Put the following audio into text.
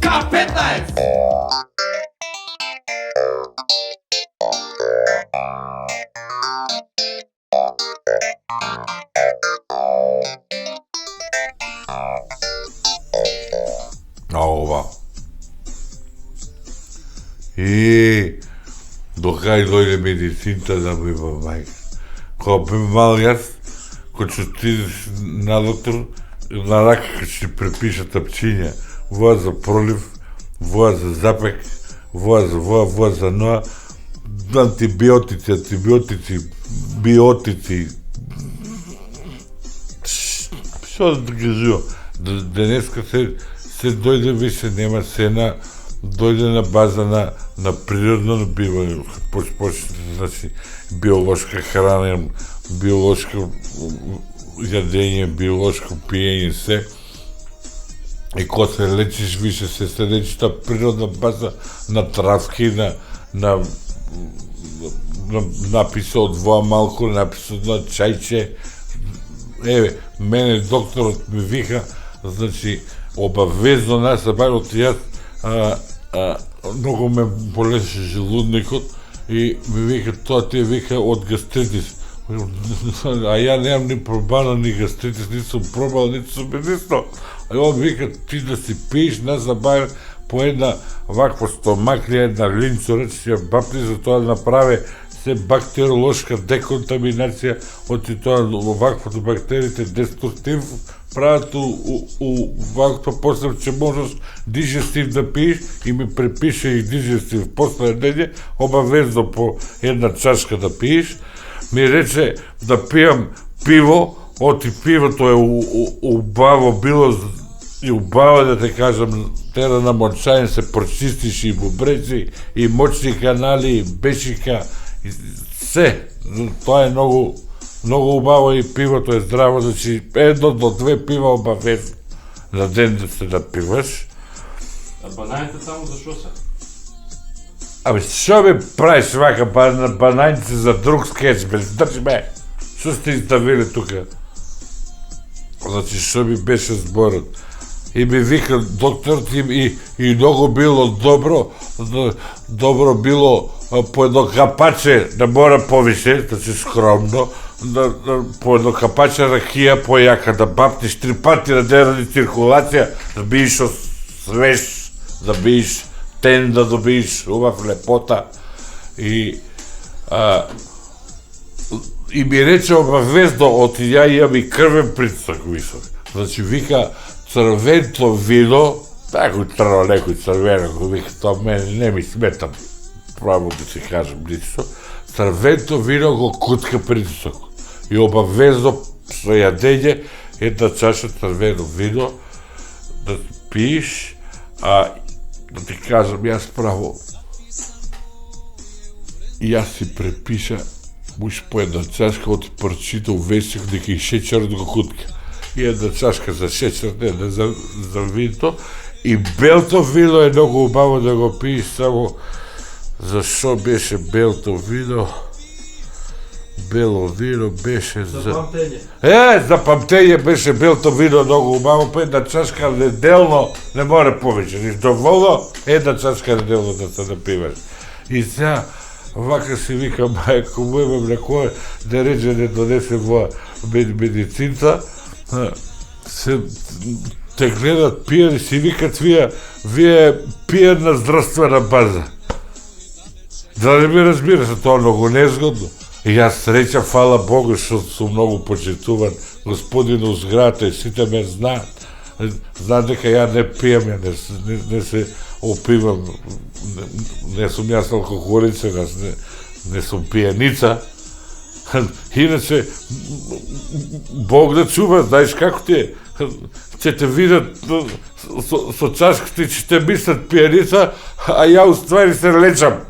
K15! A ova. И до кај дојде медицинта да ми има мајка. Кога бе мал јас, кога ќе отидеш на доктор, на рака ќе ти препишат апчиња, воа за пролив, воа за запек, воа за воа, воа за ноа, антибиотици, биотици. Што да ги кажувам? Денеска се дојде више, нема сена, дојде на база на природно бивање, значи биолошка храна, биолошко јадење, биолошко пиење, се. И кога се лечиш, више се лечиш на природна база, на травки, на написо од воа малку, написо на чајче. Еве, мене докторот ми вика, значи, обавезно нас, барот јас, многу ме болеше желудникот и ми вика, тоа ти вика од гастритис. А ја немам ни пробано ни гастритис, ни сум пробал, нито сум единствено. А он вика, ти да си пиеш, нас забавим по една ваква стомаклија, една линцора, че си ја бапни за тоа да направи се бактериолошка деконтаминација од тоа ваквото бактериите деструктив прават у вакво после че можеш дижестив да пиеш и ми препише и дижестив после неделја, обавезно по една чашка да пиеш. Ми рече да пијам пиво, оти пивото е убаво било и убаво да те кажам, тера на мочање се прочистиш и бубреци, и мочни канали, и бешика, и се. Тоа е многу убаво и пивото е здраво, значи 1 до 2 пива обавезно на ден да се напиваш. А бананите само за шо се? Абе, шо бе правиш вака бананите за друг скетч, бе, држи бе, шо сте изставили тука? Значи, шо би беше зборот? И ми вика докторот и многу било добро било по едно капаче, да мора повише, значи скромно, по едно капаче ракија појака, да бапниш 3 пати на ден ради циркулација, да бидеш свеж, да бидеш тен, да добиеш убав лепота. И ми рече обавезно, оти ја имам и крвен притисок висок. Значи вика, црвено вино, тако трно некој црвено, вика, тоа мене не ми смета, право да се кажам ништо, црвено вино го кутка притисок. И обавезно со јадење, една чаша црвено вино, да пиеш, да ти кажам, јас право, јас си препиша, муш по една чашка, оти прочитал вестник, дека и шеќерот го кутка. И една чашка за шеќер, не за вино, и белто вино е многу убаво да го пиеш, само зашо беше белто вино? Бело вино беше За памтење. За памтење беше белто вино многу убаво, по една чашка неделно, не мора повеќе, ниш доволно, една чашка неделно да се напиваш. И сега, вака си вика, мајко му имам на кој, да рече не донесе во медицинца, те гледат пијани и си викат вие пијан на здравствена база. Да не ми разбираш, тоа многу незгодно. И јас среќа, фала Богу, што сум многу почитуван, господин у зградата и сите ме знаат. Знаат дека ја не пијам, не се опивам, не сум јас алкохолицен, не сум пијаница. Иначе, Бог да чува, знаеш како ти е, ќе те видат со чашката и ќе те мислат пијаница, а ја уствари се лечам.